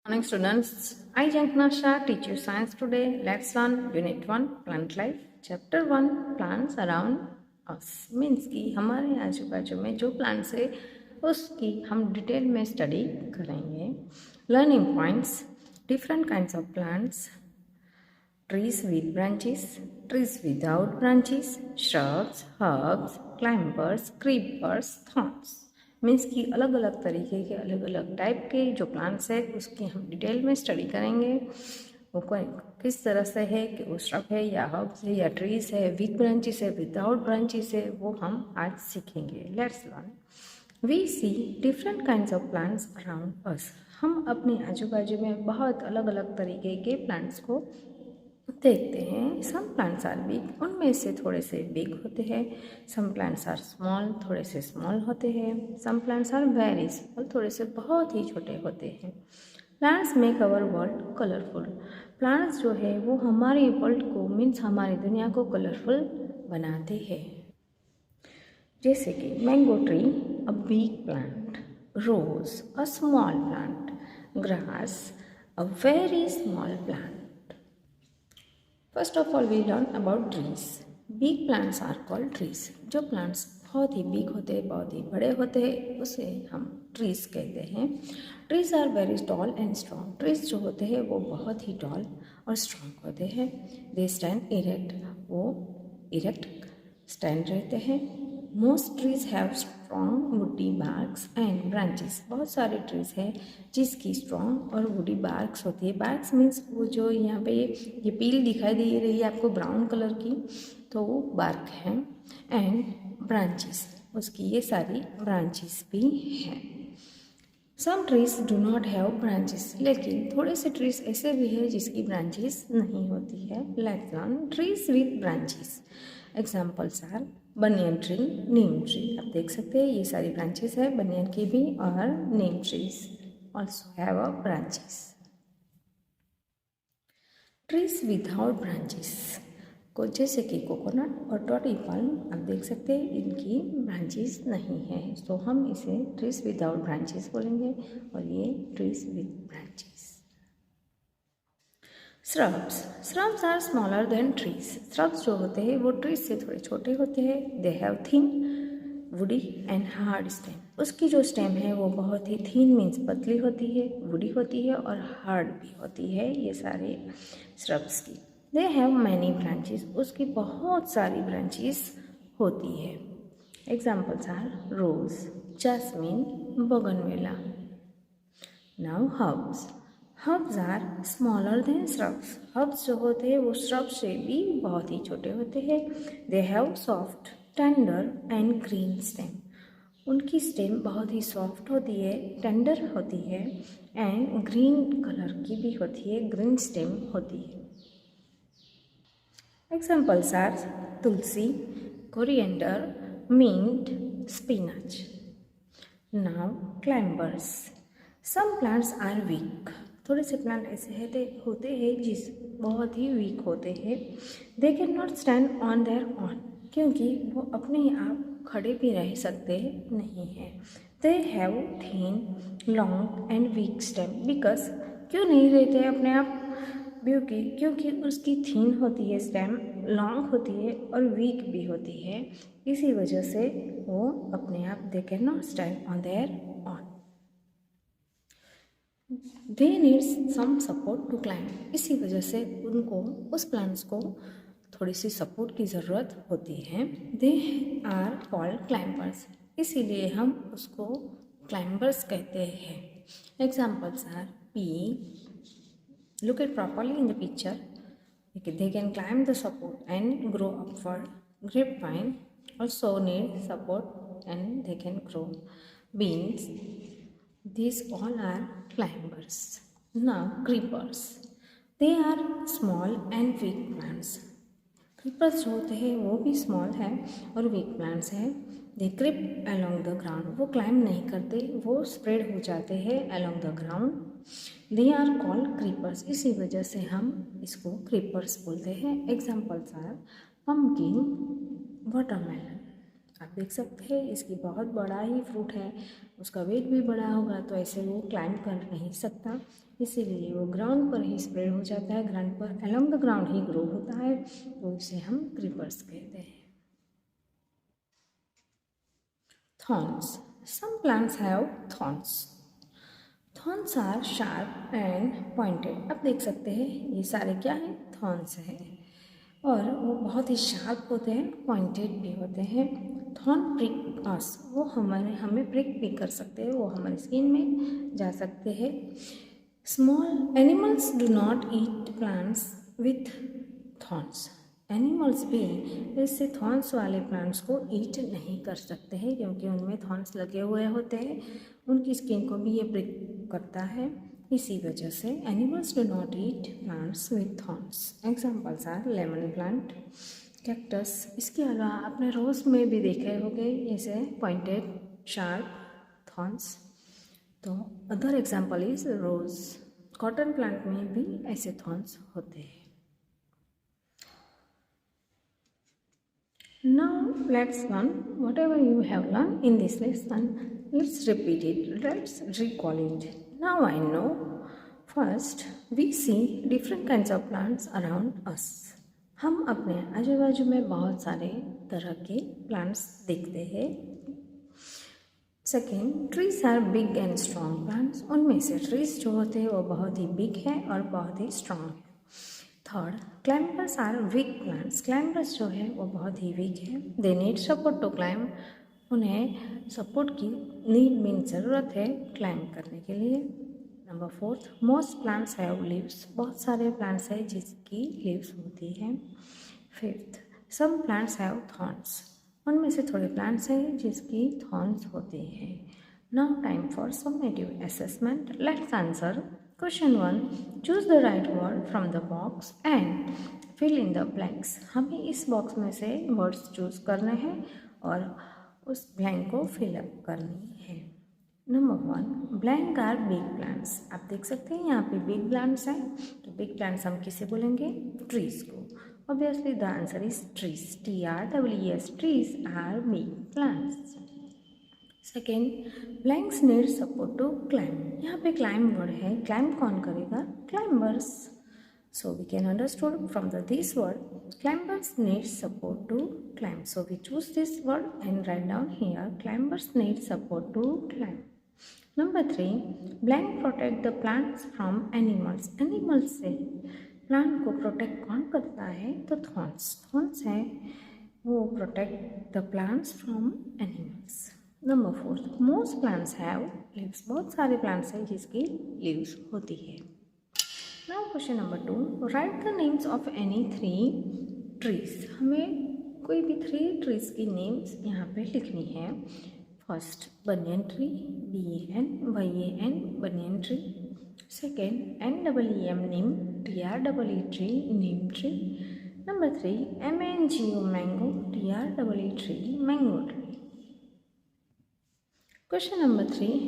Morning students, I Jankna Shah teach you science today. Let's learn Unit 1 Plant Life. Chapter 1 Plants Around Us means कि हमारे आजू बाजू में जो plants है उसकी हम डिटेल में स्टडी करेंगे. Learning points, different kinds of plants, trees with branches, trees without branches, shrubs, herbs, climbers, creepers, thorns. Means कि अलग अलग तरीके के अलग अलग टाइप के जो प्लांट्स है उसकी हम डिटेल में स्टडी करेंगे. वो किस तरह से है कि वो श्रब है या हर्ब्स है या ट्रीज है, विद ब्रांचेस है, विदाउट ब्रांचेस है, वो हम आज सीखेंगे. Let's learn. We see different kinds of plants around us. हम अपने आजू बाजू में बहुत अलग अलग तरीके के प्लांट्स को देखते हैं. सम प्लांट्स आर बिग, उनमें से थोड़े से बिग होते हैं. सम प्लांट्स आर स्मॉल, थोड़े से स्मॉल होते हैं. Some plants are very small, थोड़े से बहुत ही छोटे होते हैं. Plants make our world colourful. Plants जो है वो हमारे वर्ल्ड को मीन्स हमारी दुनिया को कलरफुल बनाते हैं. जैसे कि mango tree a big plant, rose a small plant, grass a very small plant. First of all we learn about trees. Big plants are called trees. जो प्लांट्स बहुत ही बिग होते हैं, बहुत ही बड़े होते हैं, उसे हम ट्रीज कहते हैं. Trees are very tall and strong. Trees जो होते हैं वो बहुत ही टॉल और स्ट्रॉन्ग होते हैं. दे स्टैंड इरेक्ट, वो इरेक्ट स्टैंड रहते हैं. Most trees have strong woody barks and branches. बहुत सारे ट्रीज हैं जिसकी स्ट्रॉन्ग और वुडी बार्क्स होती है. बार्क्स मीन्स वो जो यहाँ पे ये पील दिखाई दे रही है आपको ब्राउन कलर की, तो वो बार्क है. एंड ब्रांचेस, उसकी ये सारी ब्रांचेस भी हैं. Some trees do not have branches. लेकिन थोड़े से ट्रीज ऐसे भी हैं जिसकी ब्रांचेस नहीं होती है. Let's learn trees with branches. Examples are banyan tree, neem tree. आप देख सकते हैं ये सारी ब्रांचेस है बनियन की भी, और neem trees also have a branches. Trees without branches को जैसे कि कोकोनट और टोटी पाल्म, आप देख सकते हैं इनकी ब्रांचेस नहीं है, तो हम इसे ट्रीज विदाउट ब्रांचेस बोलेंगे और ये trees with branches. Shrubs. Shrubs are smaller than trees. Shrubs जो होते हैं वो ट्रीज से थोड़े छोटे होते हैं. They have thin woody and hard stem. उसकी जो स्टेम है वो बहुत ही थिन मीन्स पतली होती है, वुडी होती है और हार्ड भी होती है ये सारे श्रब्स की. They have many branches. उसकी बहुत सारी ब्रांचेस होती है. Examples are rose, jasmine, bougainvillea. Now herbs. Herbs are smaller than shrubs. Herbs जो होते हैं वो श्रब से भी बहुत ही छोटे होते हैं. They have soft, tender and green stem. उनकी स्टेम बहुत ही सॉफ्ट होती है, टेंडर होती है एंड ग्रीन कलर की भी होती है, ग्रीन स्टेम होती है. Examples are tulsi, coriander, mint, spinach. Now climbers. Some plants are weak. थोड़े से प्लांट ऐसे होते हैं जिस बहुत ही वीक होते हैं. दे can not stand on their on. क्योंकि वो अपने आप खड़े भी रह सकते नहीं हैं. They have thin, long and week stem. Because क्यों नहीं रहते अपने आप, क्योंकि उसकी थिन होती है स्टेम, लॉन्ग होती है और वीक भी होती है. इसी वजह से वो अपने आप they can not stand on their own. They need some support to climb. इसी वजह से उनको, उस प्लांट्स को थोड़ी सी सपोर्ट की ज़रूरत होती है. They are called climbers. इसीलिए हम उसको क्लाइंबर्स कहते हैं. Examples are pea. Look it properly in the picture. They can climb the support and grow upward. Grapevine also need support and they can grow. Beans. These all are climbers. Now creepers. They are small and weak plants. Creepers जो होते हैं वो भी small है और weak plants हैं. They creep along the ground. वो climb नहीं करते, वो स्प्रेड हो जाते हैं along the ground. They are called creepers. इसी वजह से हम इसको क्रीपर्स बोलते हैं. एग्जाम्पल्स आर पम्पकिन, वाटरमेलन, आप देख सकते हैं इसकी बहुत बड़ा ही फ्रूट है, उसका वेट भी बड़ा होगा तो ऐसे वो क्लाइंब कर नहीं सकता, इसीलिए वो ग्राउंड पर ही स्प्रेड हो जाता है, ग्राउंड पर अलोंग द ग्राउंड ही ग्रो होता है, तो इसे हम क्रीपर्स कहते हैं। Thorns, some plants have thorns. Thorns are sharp and pointed. अब देख सकते हैं ये सारे क्या हैं, थॉर्न्स हैं, और वो बहुत ही शार्प होते हैं, पॉइंटेड भी होते हैं। थॉर्न प्रिक अस, वो हमें प्रिक भी कर सकते हैं, वो हमारी स्किन में जा सकते हैं। Small animals do not eat plants with thorns. Animals भी ऐसे थॉर्न्स वाले प्लांट्स को ईट नहीं कर सकते हैं क्योंकि उनमें थॉर्न्स लगे हुए होते हैं, उनकी स्किन को भी ये प्रिक करता है, इसी वजह से animals do not eat plants with thorns. Examples are lemon plant, cactus. इसके अलावा आपने रोज में भी देखे होंगे ऐसे पॉइंटेड शार्प थॉर्न्स। तो other example is rose. Cotton plant में भी ऐसे थॉर्न्स होते हैं। Now let's learn whatever you have learned in this lesson. Let's repeat it. Let's recall it. Now I know. First, we see different kinds of plants around us. हम अपने आजू बाजू में बहुत सारे तरह के प्लांट्स देखते हैं। Second, trees are big and strong plants. उनमें से ट्रीज जो होते हैं वो बहुत ही बिग है और बहुत ही स्ट्रॉन्ग है। Third, climbers are weak plants. Climbers जो है वो बहुत ही वीक है, they need support to climb. उन्हें सपोर्ट की नीड मीन ज़रूरत है क्लाइंब करने के लिए। Number fourth, most plants have leaves. बहुत सारे प्लांट्स हैं जिसकी लीव्स होती हैं। Fifth, some plants have thorns. उनमें से थोड़े प्लांट्स हैं जिसकी थॉर्न्स होती हैं। Now time for summative assessment. Let's answer question 1। Choose the right word from the box and fill in the blanks. हमें इस बॉक्स में से वर्ड्स चूज करने हैं और उस ब्लैंक को फिलअप करनी है। Number 1, blank are big plants. आप देख सकते हैं यहाँ पे बिग प्लांट्स हैं, तो बिग प्लांट्स हम किसे बोलेंगे, ट्रीज को। Obviously the answer is trees, TREES, trees are big plants. Second, blanks need support to climb. यहाँ पे क्लाइंब वर्ड है, क्लाइंब कौन करेगा, climbers. So we can understood from this word, climbers need support to climb. So we choose this word and write down here, climbers need support to climb. Number 3, blank protect the plants from animals. Animals से plant को protect कौन करता है, तो thorns. Thorns है वो protect the plants from animals. Number 4, most plants have leaves. बहुत सारे प्लांट्स हैं जिसकी लीव्स होती है। Now question number 2, right the names of any 3 trees. हमें कोई भी 3 ट्रीज की नेम्स यहाँ पे लिखनी है। First, banyan tree, BANYAN, banyan tree. Second, NEEM, neem, TREE, neem tree. Number 3, MANGO, mango, TREE, tree, mango tree. Question number 3,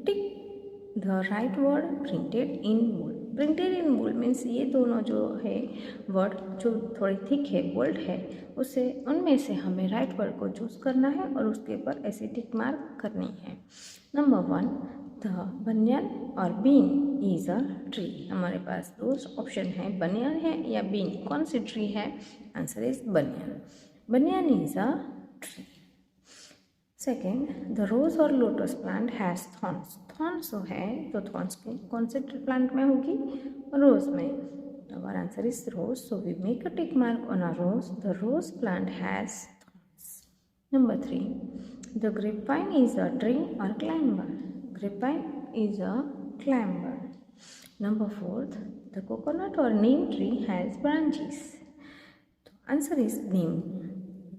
tick the right word printed in bold. Printed in bold means ये दोनों जो है word जो थोड़ी thick है, bold है, उसे उनमें से हमें राइट वर्ड को चूज करना है और उसके ऊपर ऐसे टिक मार्क करनी है। नंबर 1, द बनियन और बीन इज अ ट्री। हमारे पास दो ऑप्शन है, बनियन है या बीन, कौन सी ट्री है, answer is banyan. Banyan is a tree. Second, the rose or lotus plant has thorns. Thorns जो है तो थॉर्न्स कौन से प्लांट में होगी, रोज में। Our answer is rose, so we make a tick mark on a rose, the rose plant has thorns. Number 3, the grapevine is a tree or climber. Grapevine is a climber. Number 4, the coconut or neem tree has branches. Answer is neem.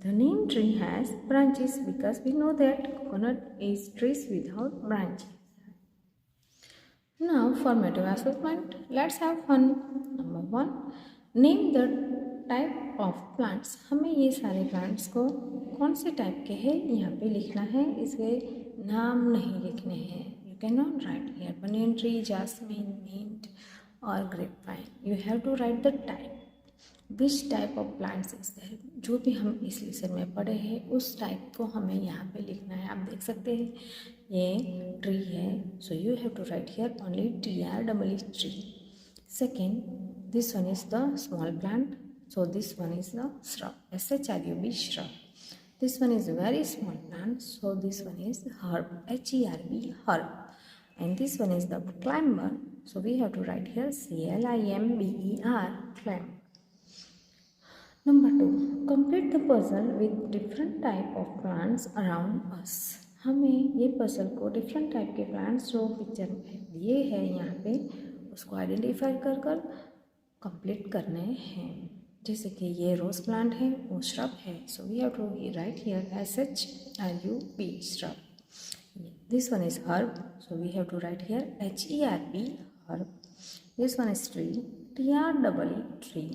The neem tree has branches because we know that coconut is trees without branches. Now formative assessment. Let's have fun. Number 1, name the type of plants. हमें ये सारे plants को कौन से type के हैं यहाँ पे लिखना है, इसके नाम नहीं लिखने हैं। You cannot write here banyan tree, jasmine, mint or grapevine. You have to write the type. Which type of plants is there? जो भी हम इस लेसन में पढ़े हैं उस टाइप को हमें यहाँ पे लिखना है। आप देख सकते हैं ये ट्री है, so you have to write here only TREE tree. Second, this one is the small plant, so this one is the shrub, SHRUB shrub. This one is a very small plant, so this one is herb, HERB herb. And this one is the climber, so we have to write here CLIMBER climber. Number 2, complete the puzzle with different type of plants around us. हमें ये puzzle को different type के plants जो picture में दिए हैं यहाँ पे उसको आइडेंटिफाई कर कर कंप्लीट करने हैं। जैसे कि ये रोज प्लांट है, वो श्रब है, so we have to write here SHRUB shrub. This one is herb, so we have to write here HERB herb. This one is tree, TREE tree.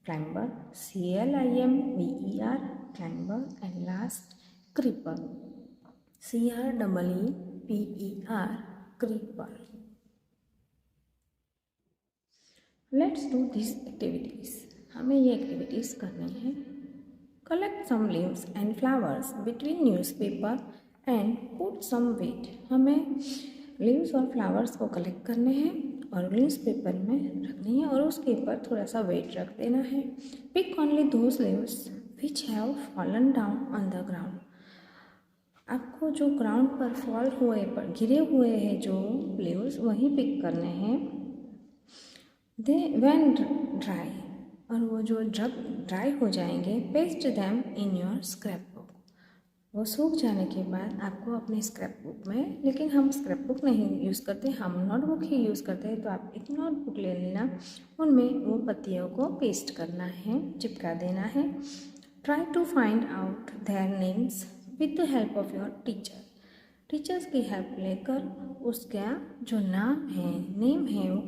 Climber, CLIMBER climber. And last, creeper, CREEPER creeper. Let's do these activities. हमें ये activities करनी है। Collect some leaves and flowers between newspaper and put some weight. हमें leaves और flowers को collect करने हैं और न्यूज़पेपर में रखनी है और उसके ऊपर थोड़ा सा वेट रख देना है। Pick only those leaves which have fallen down on the ground. आपको जो ग्राउंड पर फॉल हुए पर गिरे हुए हैं जो लीव्स वही पिक करने हैं। दे व्हेन ड्राई, और वो जो जब ड्राई हो जाएंगे, paste them in your scrap book. वो सूख जाने के बाद आपको अपने स्क्रैप बुक में, लेकिन हम स्क्रैप बुक नहीं यूज़ करते, हम नोटबुक ही यूज़ करते हैं, तो आप एक नोटबुक ले लेना, उनमें वो पत्तियों को पेस्ट करना है, चिपका देना है। Try to find out their names with the help of your teacher. Teachers की हेल्प लेकर उसका जो नाम है, नेम है, वो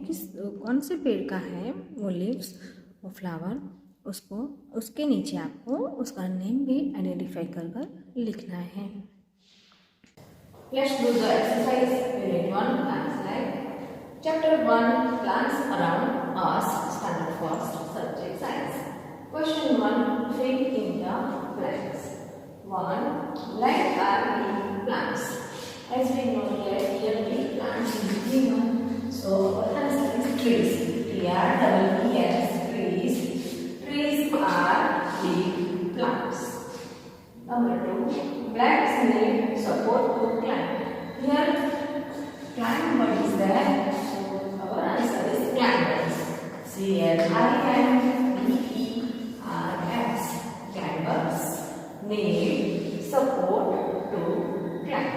कौन से पेड़ का है, वो लीव्स, वो फ्लावर, उसको उसके नीचे आपको उसका नेम भी आइडेंटिफाई कर लिखना है। Let's do the exercise unit 1 plants life. Chapter 1 plants around us, standard first subject science. Question 1, fill in the blanks. 1, like are big plants. As we know that here big plants is given, so our answer is trees. TREES trees. Trees are big plants. Number 2, plants need support to climb. Here, climb what is there? So our answer is climbers. CLIMBERS. Climbers need support to climb.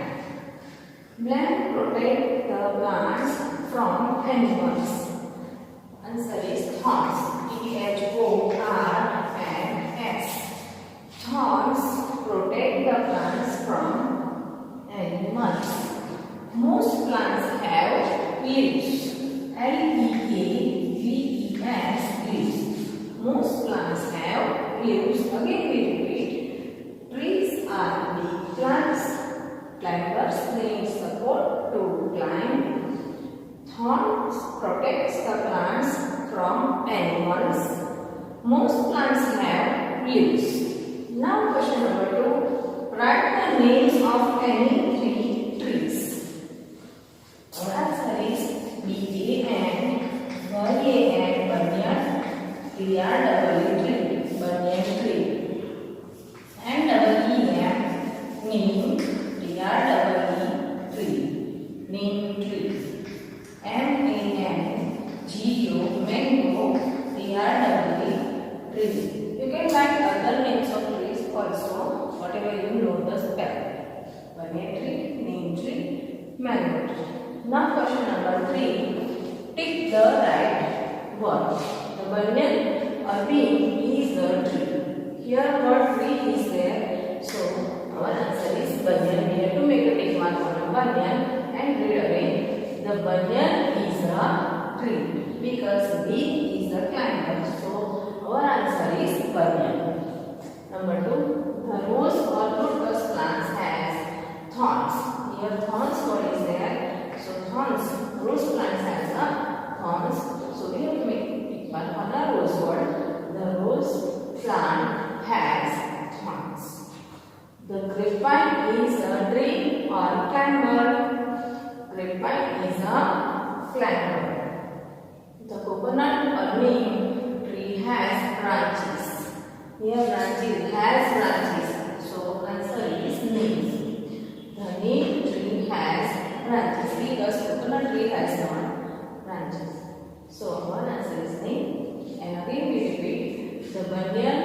Plants protect the plants from animals. Answer is thorns. THORNS. Thorns protect the plants from animals. Most plants have leaves. LEAVES leaves. Most plants have leaves. Again we repeat. Trees are big plants. Climbers need support to climb. Thorns protects the plants from animals. Most plants have leaves. Now question number 2. Write the names of any 3 trees. Our answer is BAN, banyan, TREE tree, banyan tree. And EM, neem, TREE tree, neem tree. MANGO, mango, TREE tree. You can write other names of trees also, whatever you know the spell. Banyan tree, neem tree, mango tree. Now question number 3. Tick the right one. The banyan or bean is the tree. Here what tree is there? So our answer is banyan. We have to make a tick mark on a banyan and read again. The banyan is a tree because bee is a climber. So our answer is banyan. Number 2, the rose or lotus plants has thorns. Here thorns, what is there? So thorns, rose plants has thorns. So we have to make one on a rose word. The rose plant has trunks. The grapevine is a tree or climber. Grapevine is a climber. The coconut or neem tree has branches. Here branches has branches. So answer is neem. The neem tree has branches because coconut tree has not branches. So our answer is neem. And again we repeat, the banyan